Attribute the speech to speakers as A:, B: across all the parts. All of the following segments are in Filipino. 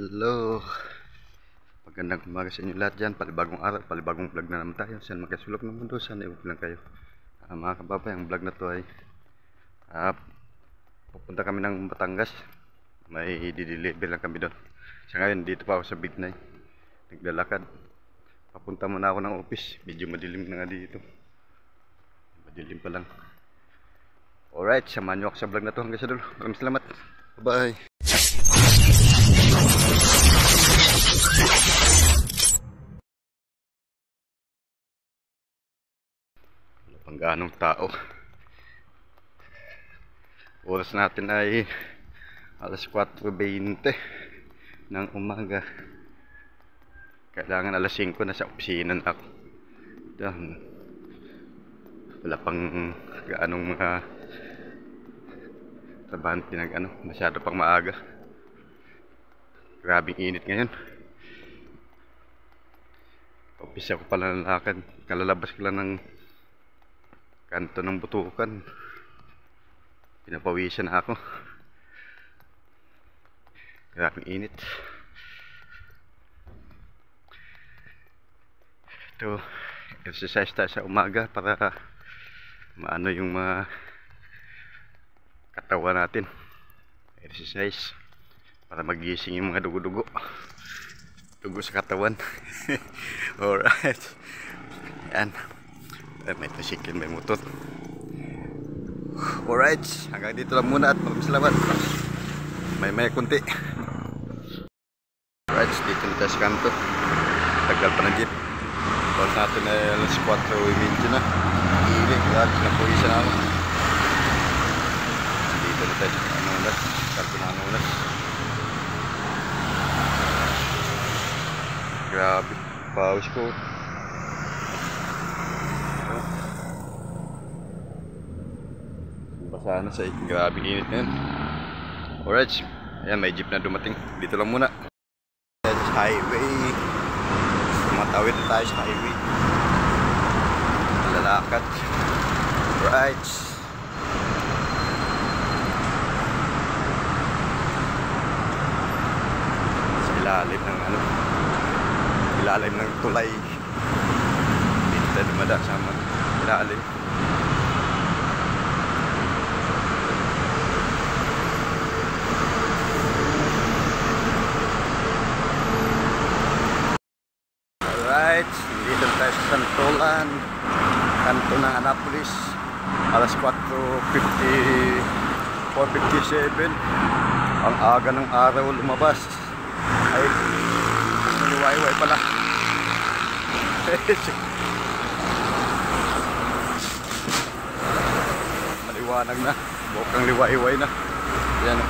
A: Hello, magandang umaga sa inyo lahat dyan. Palibagong araw, palibagong vlog na naman tayo. Saan magkasulok ng mundo, saan iwag lang kayo. Mga kababay, ang vlog na to ay pupunta kami ng Batangas. May i-deliver lang kami doon. Sa ngayon, dito pa ako sa Bignay, naglalakad. Papunta muna ako ng office. Medyo madilim na nga dito. Madilim pa lang. Alright, samahan nyo ako sa vlog na to hanggang sa dulo. Maraming salamat. Bye bye. Wala pang ganong tao. Oras natin ay alas 4:20 ng umaga. Kailangan alas 5 na sa opisina na ako. Wala pang gaanong mga trabahan masyado pang maaga. Grabing init ngayon. Office ako pala lalakad. Kalalabas ko lang ng kanto ng Butukan. Pinapawisan na ako. Grabing init. Ito, exercise tayo sa umaga para maano yung mga katawan natin. Exercise para magising yung mga dugo-dugo sa katawan. Alright, yan, may tricycle, may motor. Alright, hanggang dito lang muna at maraming salamat. May kunti. Alright, dito na tayo sa kanto. Tagal pa ng jeep. Bawal natin ay alas 4:20 na. Ilig, lahat napuwisan na ako. Dito na tayo sa Anunas, kanto na Anunas. Grabe, pawis ko. Basa na sa grabe init na yun. Alright, ayan, may jeep na dumating. Dito lang muna. Highway. Tumatawid na tayo sa highway. Lalakad. Alright. Sa ilalim ng ilalim ng tulay. Dito tayo dumadaan sa ilalim. Alright, dito tayo sa Santolan, kanto ng Annapolis. Alas 4:57. Ang aga ng araw lumabas. Ay, liwayway pala. Maliwanag na. Bukang liwayway na. Yan.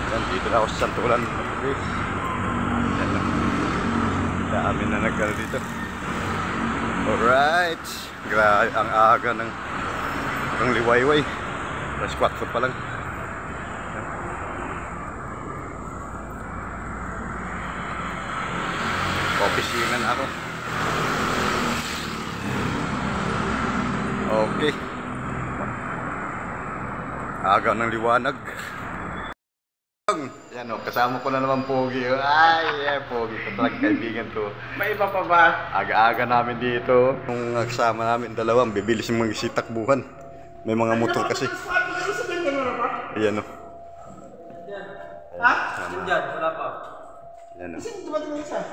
A: Yan, dito na ako sa Santolan. Yan na. Dami na nagkala dito. Alright. Grabe, ang aga ng liwayway. Alas 4 pa lang. Opisina na ako. Okay. Aga ng liwanag. Yan o, kasama ko na naman Pogi. Ay, Pogi. Talagang kaibigan to.
B: May iba pa ba?
A: Aga-aga namin dito. Kung kasama namin dalawang, bibilis yung mga sitakbuhan. May mga motor kasi. Ayan o.
B: Ha? Diyan, wala pa.
A: Ayan o.
B: Kasi dumating yung isa.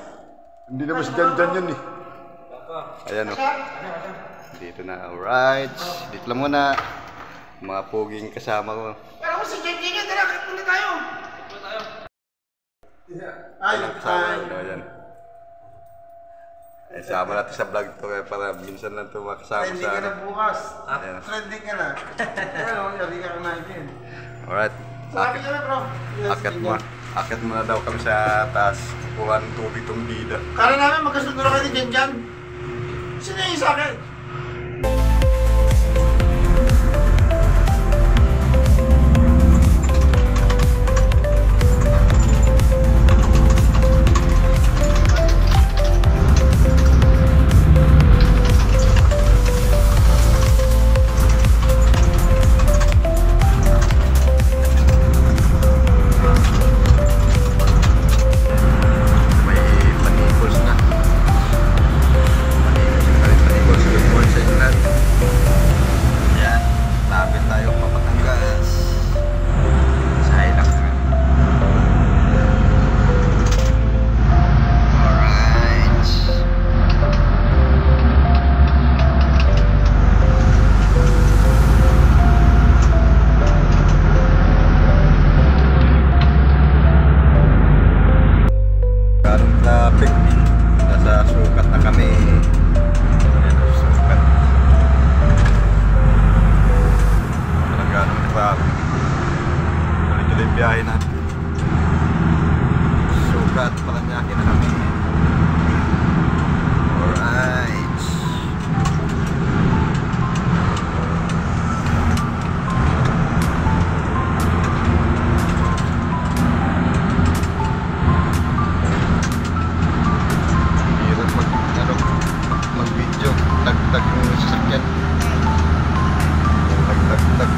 A: Hindi naman si Jan yun eh. Ayan o. Dito na. Alright. Dito lang muna. Mga Poging kasama ko.
B: Pero kung si Jan Jan, dalakit muna tayo.
A: Ayan, kasama ko. Ayan. Ay, sama natin sa vlog to para minsan lang ito makasama sa...
B: Trending ka na bukas.
A: Ayan.
B: Trending ka na. Pero, yari ka na natin.
A: Alright.
B: Sabi ka na bro.
A: Akit muna daw kami sa taas. Kuha ng tubig tong bida.
B: Kala namin magkasundo na kayo ni Jan Jan. Sino yung isa akin?
A: Brad, Paranaque na kami. Alright. Hirap mag-video. Tag-tag yung sasakyan. Tag-tag-tag.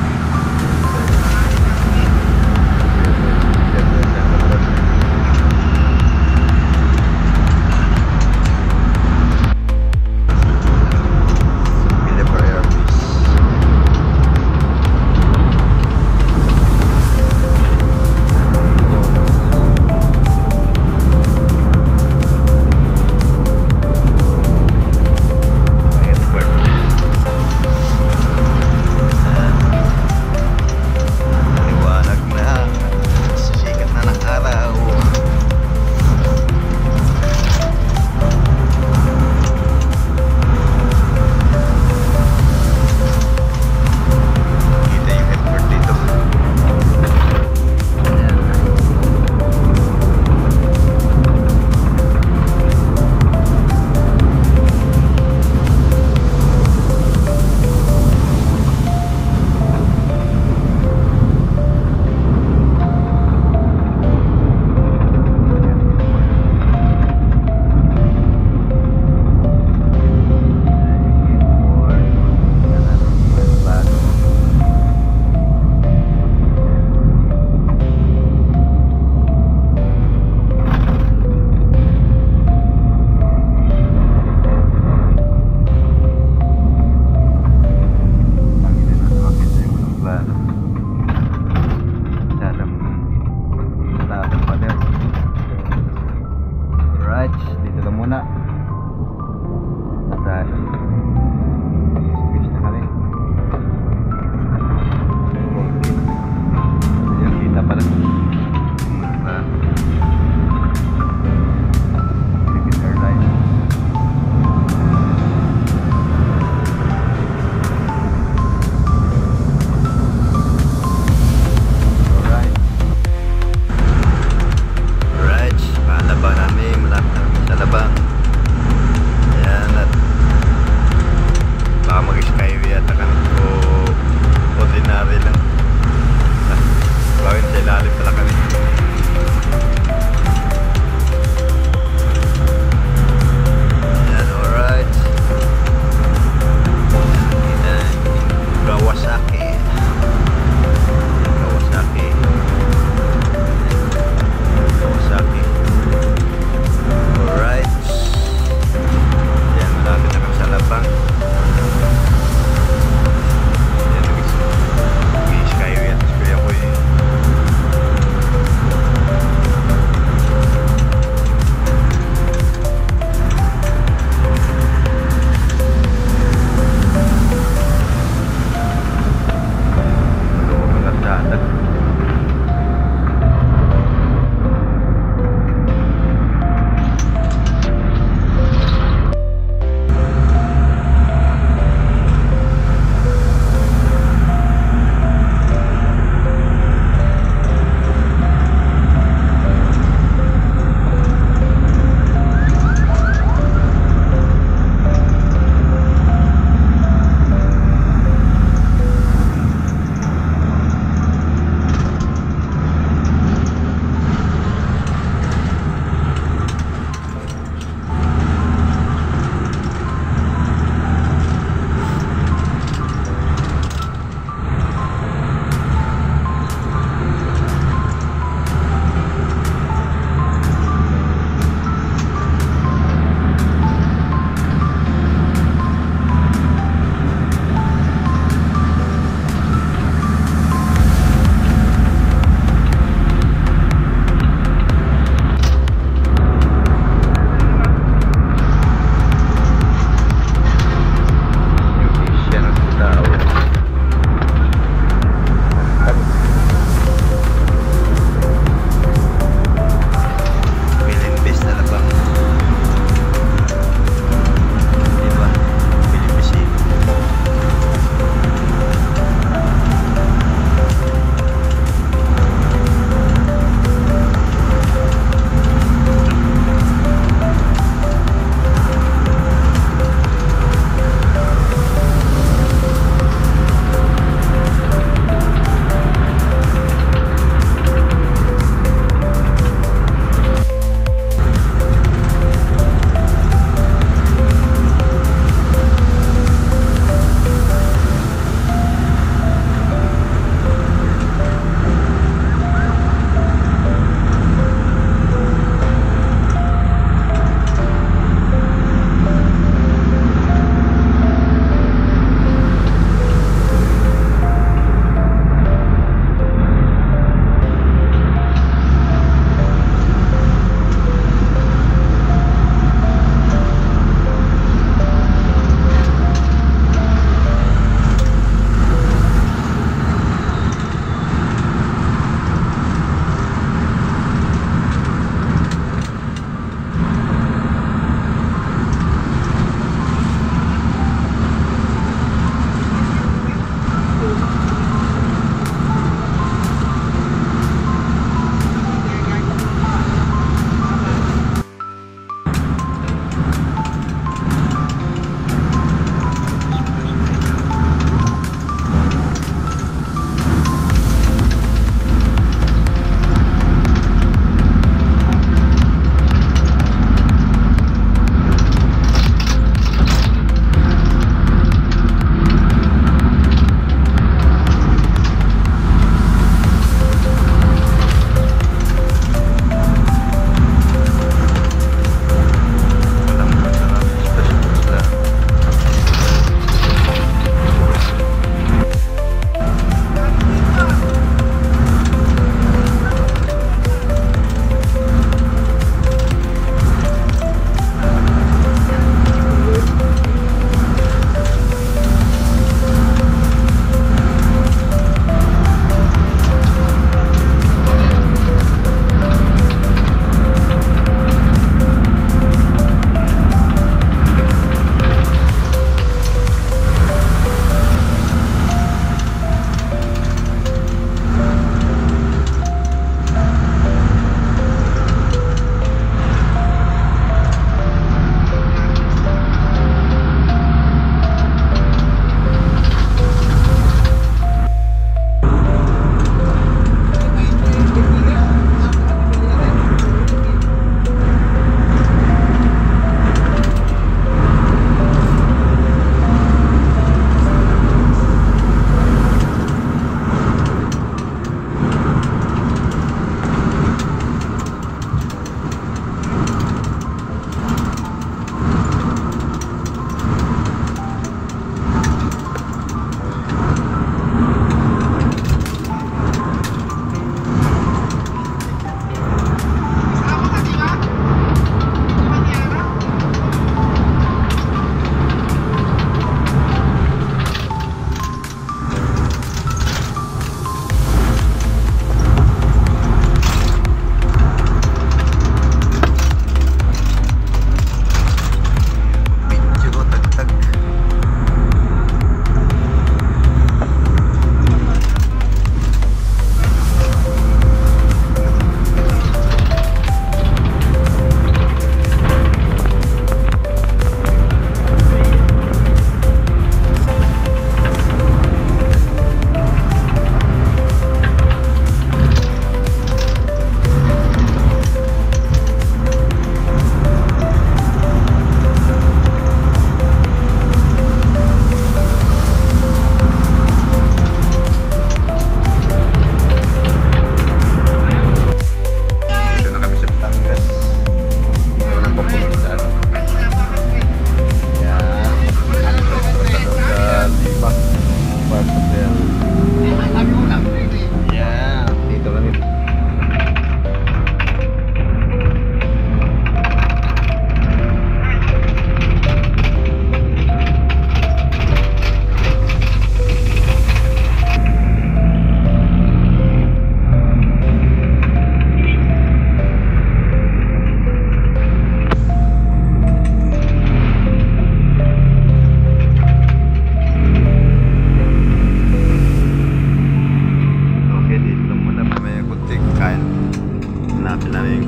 A: Malapit na rin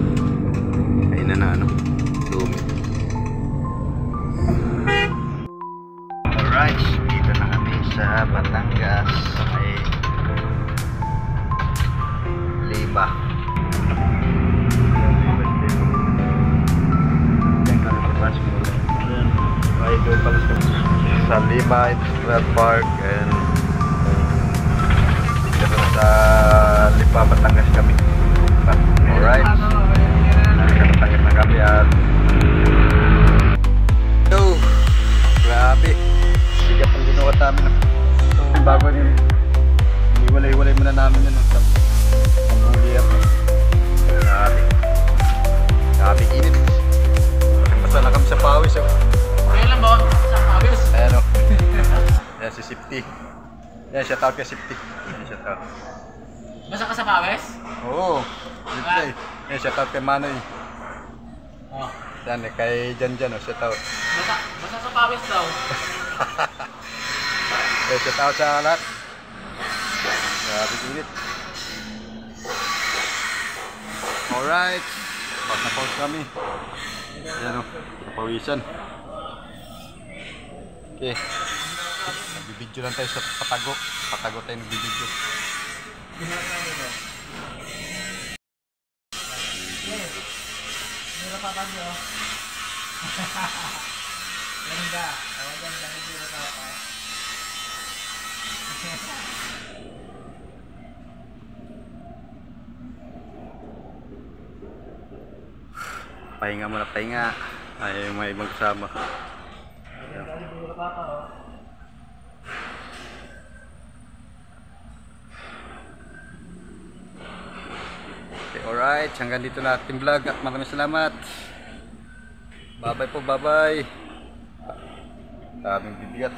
A: kainan na ano, lumi. Alright, dito na kami sa Batangas. May Liba. Diyan kami papasok muna. May doon pala sa Liba Industrial Park, and dito na sa Liba, Batangas kami. Alright, nakatanggap na kami at yo, grabe, bigat ang ginawa namin. So bago yun, iwalay-walay muna namin yun. Grabe init. Basta na kami sa pawis.
B: Kaya lang ba? Sa pawis?
A: Ayan o. Ayan si Sifty. Ayan, shout out kay Sifty. Ayan, shout out.
B: Basa ka sa pawis?
A: Oo, Sifty. Ayan, shout out kay Manoy.
B: Oh.
A: Yan, kay Janjan o, shout out.
B: Basa sa pawis daw.
A: Ayan, shout out sa lahat. Grabe init. Alright, pag na-pause kami. Ayan o, napawisan. Okay, nagbibidyo lang tayo sa Patago. Patago tayo nagbibidyo.
B: Mira pa kami oh. Ganda. Awan dyan, dami dito pa ako.
A: Pahinga muna, pahinga. Ay, may ibang kasama. Okay, alright, hanggang dito na ating vlog at maraming salamat. Bye bye po, bye bye. Daming bibigat.